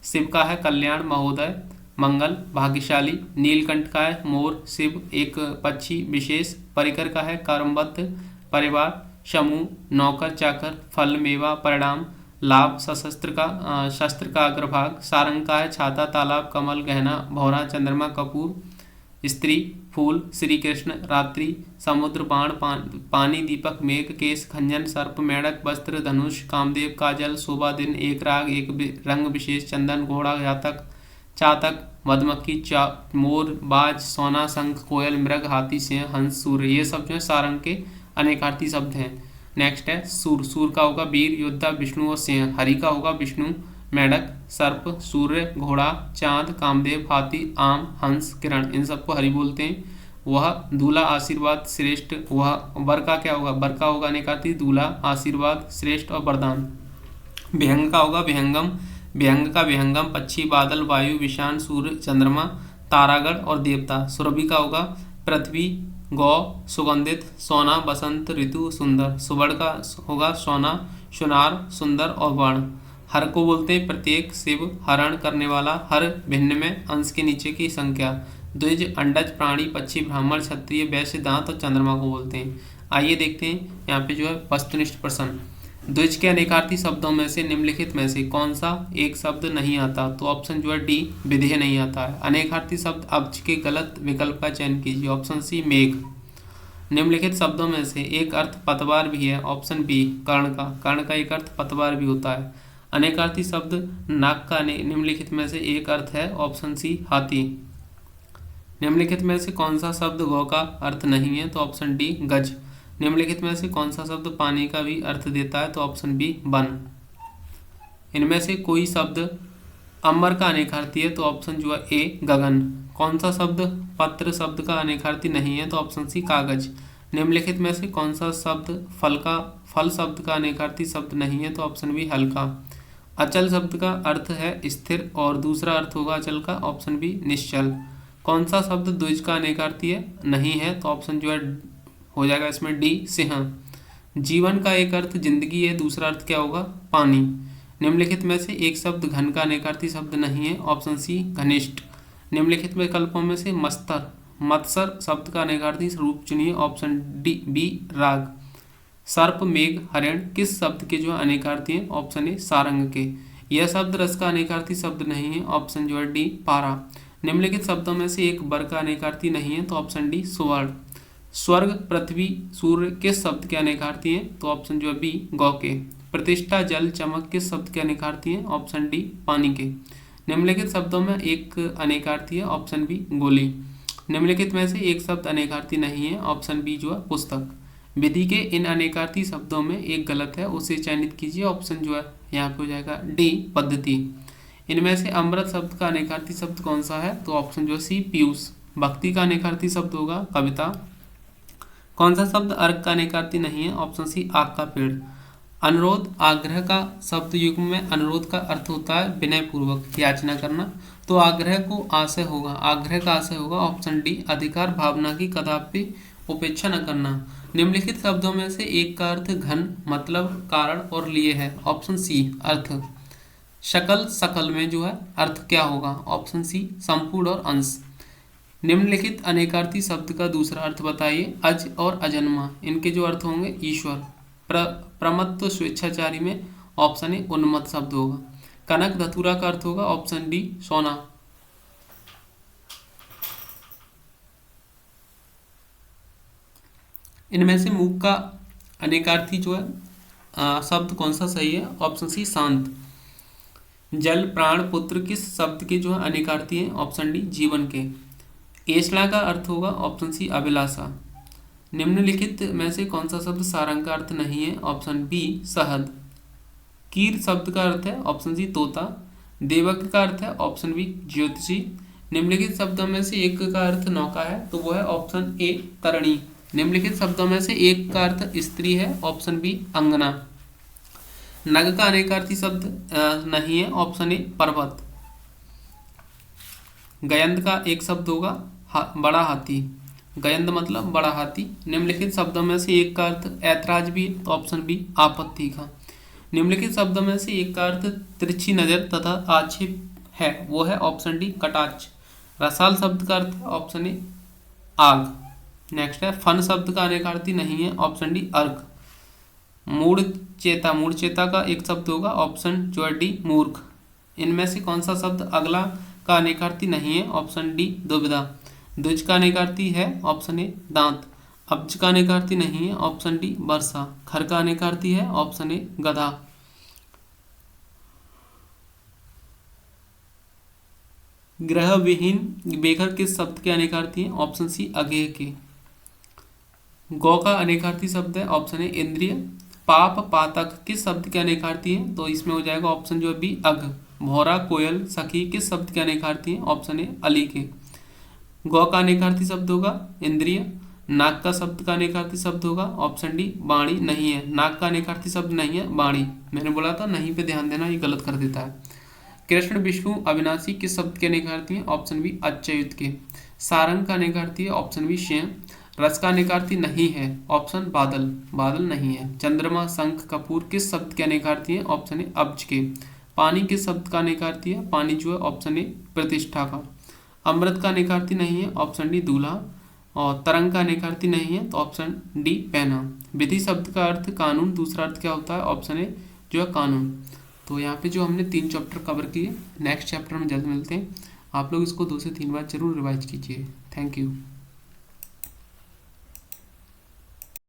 शिव का है कल्याण, महोदय, मंगल, भाग्यशाली। नीलकंठ का है मोर, शिव, एक पक्षी, विशेष। परिकर का है कर्मबद्ध, परिवार, समूह, नौकर, चाकर। फल, मेवा, परिणाम, लाभ, शस्त्र का अग्रभाग। सारंग का है छाता, तालाब, कमल, गहना, भौरा, चंद्रमा, कपूर, स्त्री, फूल, श्री कृष्ण, रात्रि, समुद्र, बाण, पानी, दीपक, मेघ, केश, खंजन, सर्प, मेढक, वस्त्र, धनुष, कामदेव, काजल, शोभा, दिन, एक राग, एक रंग विशेष, चंदन, घोड़ा, घातक, चातक, मधुमक्खी, मोर, बाज, सोना, शंख, कोयल, मृग, हाथी, सिंह, हंस, सूर्य। ये सब जो है सारंग के अनेकार्थी शब्द हैं। नेक्स्ट है सूर। सूर का होगा वीर, योद्धा, विष्णु और सिंह। हरि का होगा विष्णु, मेढक, सर्प, सूर्य, घोड़ा, चांद, कामदेव, हाथी, आम, हंस, किरण। इन सबको हरि बोलते हैं। वह दूल्हा, आशीर्वाद, श्रेष्ठ। वह वर का क्या होगा? वर का होगा अनेकार्थी दूल्हा, आशीर्वाद, श्रेष्ठ और वरदान। विहंग का होगा विहंगम, विहंग का विहंगम, पक्षी, बादल, वायु, विषाण, सूर्य, चंद्रमा, तारागण और देवता। सुरभि का होगा पृथ्वी, गौ, सुगंधित, सोना, बसंत ऋतु, सुंदर। सुवर्ण का होगा सोना, सुनार, सुंदर और वर्ण। हर को बोलते हैं प्रत्येक, शिव, हरण करने वाला, हर भिन्न में अंश के नीचे की संख्या। द्विज, अंडज, प्राणी, पक्षी, ब्राह्मण, क्षत्रिय, वैश्य, दांत और चंद्रमा को बोलते हैं। आइए देखते हैं यहाँ पे जो है वस्तुनिष्ठ प्रश्न। द्विज के अनेकार्थी शब्दों में से निम्नलिखित में से कौन सा एक शब्द नहीं आता? तो ऑप्शन जो है डी, विधेय नहीं आता है। अनेकार्थी शब्द अब्ज के गलत विकल्प का चयन कीजिए। ऑप्शन सी, मेघ। निम्नलिखित शब्दों में से एक अर्थ पतवार भी है। ऑप्शन बी, कर्ण का। कर्ण का एक अर्थ पतवार भी होता है। अनेकार्थी शब्द नाक का निम्नलिखित में से एक अर्थ है। ऑप्शन सी, हाथी। निम्नलिखित में से कौन सा शब्द गौ का अर्थ नहीं है? तो ऑप्शन डी, गज। निम्नलिखित में से कौन सा शब्द पानी का भी अर्थ देता है? तो ऑप्शन बी, वन। इनमें से कोई शब्द अमर का अनेकार्थी है? तो ऑप्शन जो है ए, गगन। कौन सा शब्द पत्र शब्द का अनेकार्थी नहीं है? तो ऑप्शन सी, कागज। निम्नलिखित में से कौन सा शब्द फल शब्द का अनेकार्थी शब्द नहीं है? तो ऑप्शन बी, हल्का। अचल शब्द का अर्थ है स्थिर और दूसरा अर्थ होगा अचल का। ऑप्शन बी, निश्चल। कौन सा शब्द द्विज का अनेकार्थी है? नहीं है। तो ऑप्शन जो है हो जाएगा इसमें डी, सिंह। जीवन का एक अर्थ जिंदगी है, दूसरा अर्थ क्या होगा? पानी। निम्नलिखित में से एक शब्द घन का अनेकार्थी शब्द नहीं है। ऑप्शन सी, घनिष्ठ। निम्नलिखित विकल्पों में से मत्सर शब्द का अनेकार्थी रूप चुनिए। ऑप्शन डी, बी, राग। सर्प, मेघ, हरिण किस शब्द के जो अनेकार्थी हैं? ऑप्शन ए, सारंग के। यह शब्द रस का अनेकार्थी शब्द नहीं है। ऑप्शन जो है डी, पारा। निम्नलिखित शब्दों में से एक वर का अनेकार्थी नहीं है। तो ऑप्शन डी, सुवर्ण। स्वर्ग, पृथ्वी, सूर्य किस शब्द के अनेकार्थी हैं? तो ऑप्शन जो है बी, गौ के। प्रतिष्ठा, जल, चमक किस शब्द के अनेकार्थी हैं? ऑप्शन डी, पानी के। निम्नलिखित शब्दों में एक अनेकार्थी है। ऑप्शन बी, गोली। निम्नलिखित में से एक शब्द अनेकार्थी नहीं है। ऑप्शन बी जो है पुस्तक। विधि के इन अनेकार्थी शब्दों में एक गलत है, उसे चयनित कीजिए। ऑप्शन जो है यहाँ पे हो जाएगा डी, पद्धति। इनमें से अमृत शब्द का अनेकार्थी शब्द कौन सा है? तो ऑप्शन जो है सी, पीयूष। भक्ति का अनेकार्थी शब्द होगा कविता। कौन सा शब्द अर्क का अनेकार्थी नहीं है? ऑप्शन सी, आक का पेड़। अनुरोध आग्रह का शब्द युग्म में अनुरोध का अर्थ होता है विनय पूर्वक याचना करना, तो आग्रह को आशय होगा, आग्रह का आशय होगा ऑप्शन डी अधिकार भावना की कदापि उपेक्षा न करना। निम्नलिखित शब्दों में से एक का अर्थ घन मतलब कारण और लिए है, ऑप्शन सी अर्थ। शकल सकल में जो है अर्थ क्या होगा, ऑप्शन सी संपूर्ण और अंश। निम्नलिखित अनेकार्थी शब्द का दूसरा अर्थ बताइए, अज और अजन्मा, इनके जो अर्थ होंगे ईश्वर। प्रमत्त स्वेच्छाचारी में ऑप्शन ए उन्मत्त शब्द होगा। कनक धतूरा का अर्थ होगा ऑप्शन डी सोना। इनमें से मूक का अनेकार्थी जो है शब्द कौन सा सही है, ऑप्शन सी शांत। जल प्राण पुत्र किस शब्द के जो है अनेकार्थी हैं, ऑप्शन डी जीवन के। ऐष्णा का अर्थ होगा ऑप्शन सी अभिलाषा। निम्नलिखित में से कौन सा शब्द सारंग का अर्थ नहीं है, ऑप्शन बी शहद। कीर शब्द का अर्थ है ऑप्शन सी तोता। देवक का अर्थ है ऑप्शन बी ज्योतिषी। निम्नलिखित शब्दों में से एक का अर्थ नौका है, तो वो है ऑप्शन ए तरणी। निम्नलिखित शब्दों में से एक का अर्थ स्त्री है, ऑप्शन बी अंगना। नग का अनेकार्थी शब्द नहीं है, ऑप्शन ए पर्वत। गयंद का एक शब्द होगा बड़ा हाथी, गयंद मतलब बड़ा हाथी। निम्नलिखित शब्दों में से एक का अर्थ ऐतराज भी, तो ऑप्शन बी आपत्ति का। निम्नलिखित शब्दों में से एक का अर्थ तिरछी नजर तथा आक्षेप है, वो है ऑप्शन डी कटाक्ष। रसाल शब्द का अर्थ है ऑप्शन ए आग। नेक्स्ट है फन शब्द का अनेकार्थी नहीं है, ऑप्शन डी अर्क। मूढ़ चेता का एक शब्द होगा, ऑप्शन जो है डी मूर्ख। इनमें से कौन सा शब्द अगला का अनेकार्थी नहीं है, ऑप्शन डी दुविधा। द्विज का अनेकार्थी है, ऑप्शन ए दांत। अब्ज का अनेकार्थी नहीं है, ऑप्शन डी वर्षा। खर का अनेकार्थी है, ऑप्शन ए गधा। ग्रह विहीन बेघर किस शब्द के अनेकार्थी है, ऑप्शन सी अगेय के। गौ का अनेकार्थी शब्द है, ऑप्शन ए इंद्रिय। पाप पातक किस शब्द के अनेकार्थी है, तो इसमें हो जाएगा ऑप्शन जो है बी अघ। भौरा कोयल सखी किस शब्द के अनेकार्थी है, ऑप्शन ए अली के। गौ का अनेकार्थी शब्द होगा इंद्रिय। नाक का शब्द का अनेकार्थी शब्द होगा ऑप्शन डी वाणी नहीं है, नाक का अनेकार्थी शब्द नहीं है वाणी। मैंने बोला था नहीं पे ध्यान देना, ये गलत कर देता है। कृष्ण विष्णु अविनाशी किस शब्द के अनेकार्थी है, ऑप्शन बी अच्युत के। सारंग का अनेकार्थी है, ऑप्शन बी स्वयं। रस का अनेकार्थी नहीं है, ऑप्शन बादल, बादल नहीं है। चंद्रमा शंख कपूर किस शब्द के अनेकार्थी है, ऑप्शन ए अब्ज के। पानी किस शब्द का अनेकार्थी है, पानी जो है ऑप्शन ए प्रतिष्ठा का। अमृत का अनेकार्थी नहीं है, ऑप्शन डी दूल्हा। और तरंग का अनेकार्थी नहीं है, तो ऑप्शन डी पहना। विधि शब्द का अर्थ कानून, दूसरा अर्थ क्या होता है, ऑप्शन ए जो है कानून। तो यहाँ पे जो हमने 3 चैप्टर कवर किए, नेक्स्ट चैप्टर में जल्द मिलते हैं। आप लोग इसको 2 से 3 बार जरूर रिवाइज कीजिए। Thank you.